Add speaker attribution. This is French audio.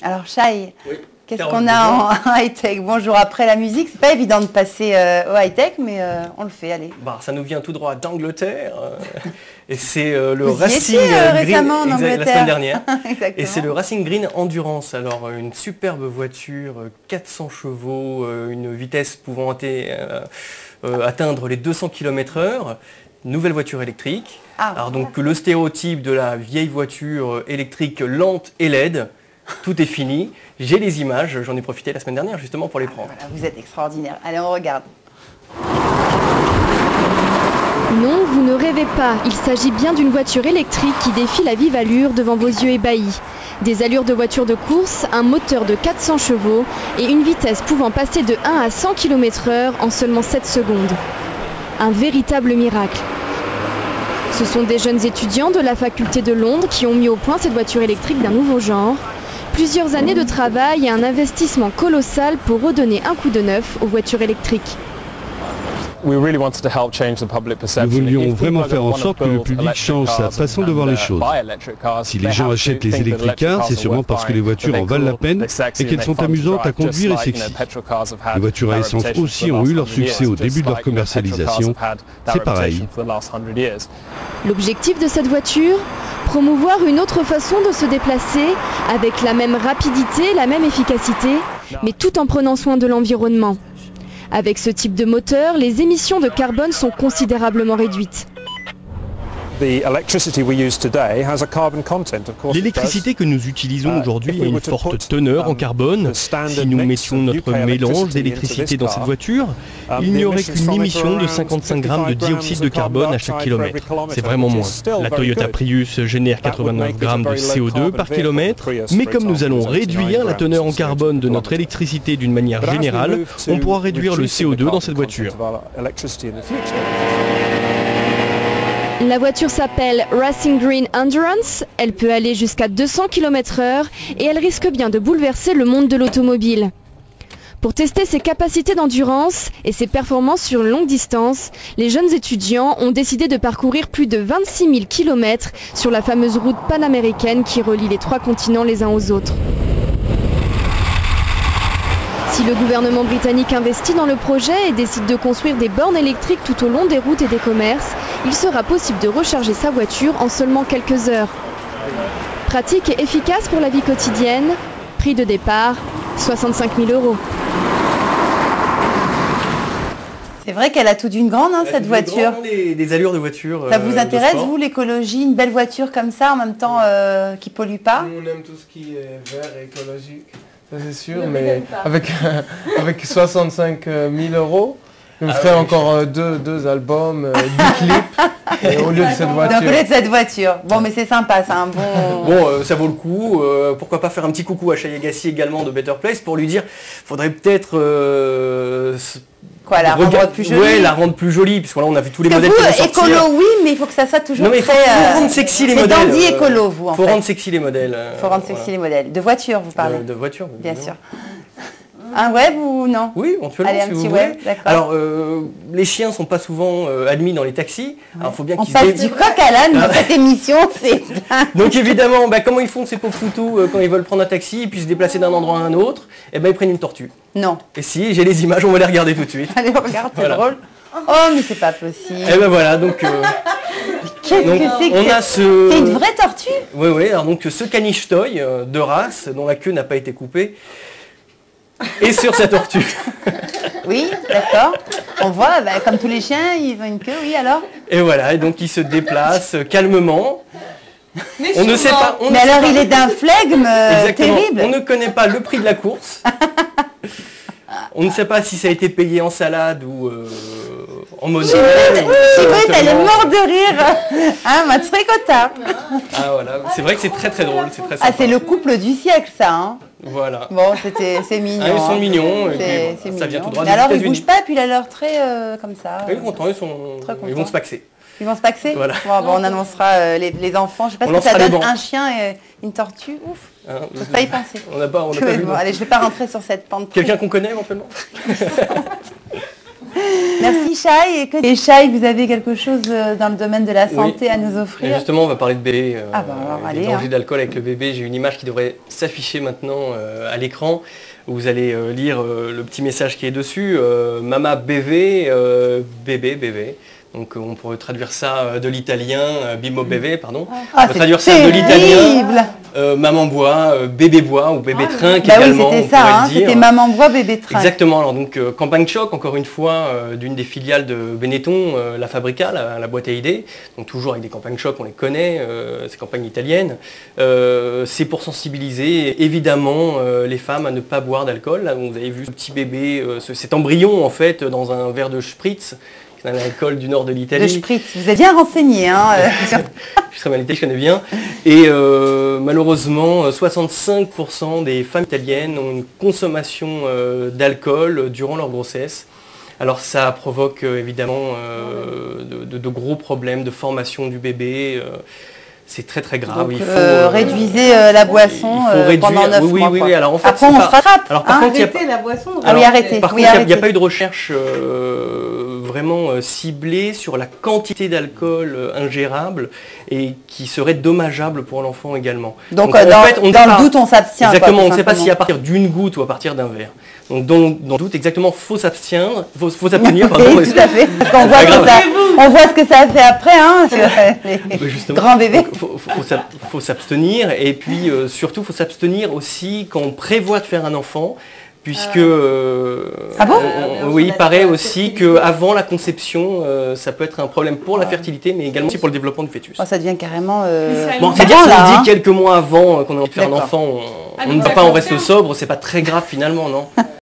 Speaker 1: Alors, Shai,
Speaker 2: oui.
Speaker 1: Qu'est-ce qu'on a en high-tech? Bonjour, après la musique, c'est pas évident de passer au high-tech, mais on le fait, allez.
Speaker 2: Bah, ça nous vient tout droit d'Angleterre, et c'est le
Speaker 1: Vous
Speaker 2: Racing
Speaker 1: y étiez, récemment,
Speaker 2: Green,
Speaker 1: en Angleterre.
Speaker 2: la semaine dernière.
Speaker 1: Exactement.
Speaker 2: Et c'est le Racing Green Endurance, alors une superbe voiture, 400 chevaux, une vitesse pouvant atteindre les 200 km/h, nouvelle voiture électrique.
Speaker 1: Ah,
Speaker 2: alors donc le stéréotype de la vieille voiture électrique lente et laide, tout est fini. J'ai les images, j'en ai profité la semaine dernière justement pour les prendre.
Speaker 1: Voilà, vous êtes extraordinaire. Allez, on regarde.
Speaker 3: Non, vous ne rêvez pas. Il s'agit bien d'une voiture électrique qui défie la vive allure devant vos yeux ébahis. Des allures de voiture de course, un moteur de 400 chevaux et une vitesse pouvant passer de 1 à 100 km/h en seulement 7 secondes. Un véritable miracle. Ce sont des jeunes étudiants de la faculté de Londres qui ont mis au point cette voiture électrique d'un nouveau genre. Plusieurs années de travail et un investissement colossal pour redonner un coup de neuf aux voitures électriques.
Speaker 4: Nous voulions vraiment faire en sorte que le public change sa façon de voir les choses. Si les gens achètent les électric cars, c'est sûrement parce que les voitures en valent la peine et qu'elles sont amusantes à conduire et sexy. Les voitures à essence aussi ont eu leur succès au début de leur commercialisation. C'est pareil.
Speaker 3: L'objectif de cette voiture ? Promouvoir une autre façon de se déplacer avec la même rapidité, la même efficacité, mais tout en prenant soin de l'environnement. Avec ce type de moteur, les émissions de carbone sont considérablement réduites.
Speaker 5: L'électricité que nous utilisons aujourd'hui a une forte teneur en carbone. Si nous mettions notre mélange d'électricité dans cette voiture, il n'y aurait qu'une émission de 55 grammes de dioxyde de carbone à chaque kilomètre. C'est vraiment moins. La Toyota Prius génère 89 grammes de CO2 par kilomètre, mais comme nous allons réduire la teneur en carbone de notre électricité d'une manière générale, on pourra réduire le CO2 dans cette voiture.
Speaker 3: La voiture s'appelle Racing Green Endurance, elle peut aller jusqu'à 200 km/h et elle risque bien de bouleverser le monde de l'automobile. Pour tester ses capacités d'endurance et ses performances sur une longue distance, les jeunes étudiants ont décidé de parcourir plus de 26 000 km sur la fameuse route panaméricaine qui relie les 3 continents les uns aux autres. Si le gouvernement britannique investit dans le projet et décide de construire des bornes électriques tout au long des routes et des commerces, il sera possible de recharger sa voiture en seulement quelques heures. Pratique et efficace pour la vie quotidienne, prix de départ 65 000 €.
Speaker 1: C'est vrai qu'elle a tout d'une grande, hein, cette voiture.
Speaker 2: Des allures de voiture.
Speaker 1: Ça vous intéresse, vous, l'écologie, une belle voiture comme ça, en même temps qui pollue pas?
Speaker 6: Nous, on aime tout ce qui est vert et écologique, ça c'est sûr, mais avec 65 000 €, on ferait encore deux albums, 10 clips au lieu de cette voiture.
Speaker 1: Donc, au lieu de cette voiture. Bon, mais c'est sympa, c'est un bon...
Speaker 2: Bon, ça vaut le coup. Pourquoi pas faire un petit coucou à Shai Agassi également de Better Place pour lui dire, faudrait peut-être...
Speaker 1: Quoi, la rendre plus jolie?
Speaker 2: Ouais, la rendre plus jolie, puisque là on a vu tous les modèles qui vont sortir.
Speaker 1: Écolo, oui, mais il faut que ça soit toujours
Speaker 2: très... faut rendre sexy les modèles.
Speaker 1: C'est dandy écolo, vous, en fait.
Speaker 2: Faut rendre sexy les modèles.
Speaker 1: Faut rendre sexy les modèles. De voiture, vous parlez?
Speaker 2: De voiture,
Speaker 1: bien sûr. Un web ou non?
Speaker 2: Oui, éventuellement.
Speaker 1: Allez, un petit web, d'accord.
Speaker 2: Alors, les chiens sont pas souvent admis dans les taxis.
Speaker 1: Ouais.
Speaker 2: Alors, faut bien qu'ils
Speaker 1: on passe du coq à l'âne dans cette émission, c'est...
Speaker 2: Donc évidemment, comment ils font ces pauvres toutous quand ils veulent prendre un taxi et puis se déplacer d'un endroit à un autre? Eh ben, ils prennent une tortue.
Speaker 1: Non.
Speaker 2: Et si, j'ai les images, on va les regarder tout de suite.
Speaker 1: Allez, on regarde, c'est drôle. Oh, mais c'est pas possible.
Speaker 2: Eh ben voilà, donc...
Speaker 1: Qu'est-ce que c'est que c'est une vraie tortue?
Speaker 2: Oui, oui, alors donc ce caniche toy de race, dont la queue n'a pas été coupée, et sur sa tortue.
Speaker 1: Oui, d'accord. On voit, comme tous les chiens, ils ont une queue, oui, alors?
Speaker 2: Et voilà, et donc il se déplace calmement.
Speaker 1: Mais on ne sait pas. Mais alors il est d'un flegme terrible.
Speaker 2: On ne connaît pas le prix de la course. On ne sait pas si ça a été payé en salade ou en monnaie.
Speaker 1: Chicotte, elle est morte de rire. Hein, ma tricota.
Speaker 2: Ah voilà, c'est vrai que c'est très très drôle, c'est très sympa.
Speaker 1: Ah, c'est le couple du siècle, ça. Hein.
Speaker 2: Voilà.
Speaker 1: Bon, c'est mignon.
Speaker 2: Ah, ils sont mignons.
Speaker 1: Ça
Speaker 2: vient tout droit
Speaker 1: des États-Unis. Alors ils bougent pas, puis il a l'air très comme ça.
Speaker 2: Ils sont contents, ils vont se paxer.
Speaker 1: Ils vont se paxer.
Speaker 2: Voilà.
Speaker 1: Bon, on annoncera les enfants. Je sais pas ce que ça donne, un chien et une tortue. Ouf. Faut pas y penser.
Speaker 2: On n'a pas vu.
Speaker 1: Allez, je vais pas rentrer sur cette pente.
Speaker 2: Quelqu'un qu'on connaît éventuellement?
Speaker 1: Merci Shai. Et Shai, vous avez quelque chose dans le domaine de la santé à nous offrir?
Speaker 2: Et justement, on va parler de bébé,
Speaker 1: allez,
Speaker 2: des dangers d'alcool avec le bébé. J'ai une image qui devrait s'afficher maintenant à l'écran. Vous allez lire le petit message qui est dessus. Mama bébé, bébé, bébé. Donc on pourrait traduire ça de l'italien, bimbo bébé, pardon. On peut traduire ça de l'italien, maman boit, bébé boit ou bébé trinque également.
Speaker 1: Oui, c'était ça, c'était maman boit, bébé trinque.
Speaker 2: Exactement, alors donc campagne choc, encore une fois, d'une des filiales de Benetton, la Fabrica, la boîte à idées. Donc toujours avec des campagnes choc, on les connaît, ces campagnes italiennes. C'est pour sensibiliser évidemment les femmes à ne pas boire d'alcool. Là, vous avez vu ce petit bébé, cet embryon en fait, dans un verre de spritz. C'est un alcool du nord de l'Italie.
Speaker 1: Le spritz, vous êtes bien renseigné.
Speaker 2: Je suis très mal été, je connais bien. Et malheureusement, 65% des femmes italiennes ont une consommation d'alcool durant leur grossesse. Alors ça provoque évidemment de gros problèmes de formation du bébé. C'est très très grave.
Speaker 1: Donc, il faut réduisez la boisson pendant 9 mois.
Speaker 2: Oui. Alors, en fait,
Speaker 1: après, on se rattrape.
Speaker 2: Alors, par contre,
Speaker 1: la boisson.
Speaker 2: Arrêtez. Par contre, il n'y a pas eu de recherche vraiment ciblée sur la quantité d'alcool ingérable et qui serait dommageable pour l'enfant également.
Speaker 1: Donc dans le doute, on s'abstient.
Speaker 2: Exactement, on ne sait pas si à partir d'une goutte ou à partir d'un verre. Donc dans le doute, exactement, faut s'abstenir. Faut s'abstenir.
Speaker 1: Oui, tout à fait. On voit ce que ça fait après,
Speaker 2: justement,
Speaker 1: grand bébé.
Speaker 2: Faut s'abstenir et puis surtout faut s'abstenir aussi quand on prévoit de faire un enfant. Puisque il paraît aussi qu'avant la conception, ça peut être un problème pour la fertilité, mais également aussi pour le développement du fœtus.
Speaker 1: Ça devient carrément...
Speaker 2: c'est-à-dire si on dit quelques mois avant qu'on a envie de faire un enfant, on ne va pas, on reste sobre, c'est pas très grave finalement, non?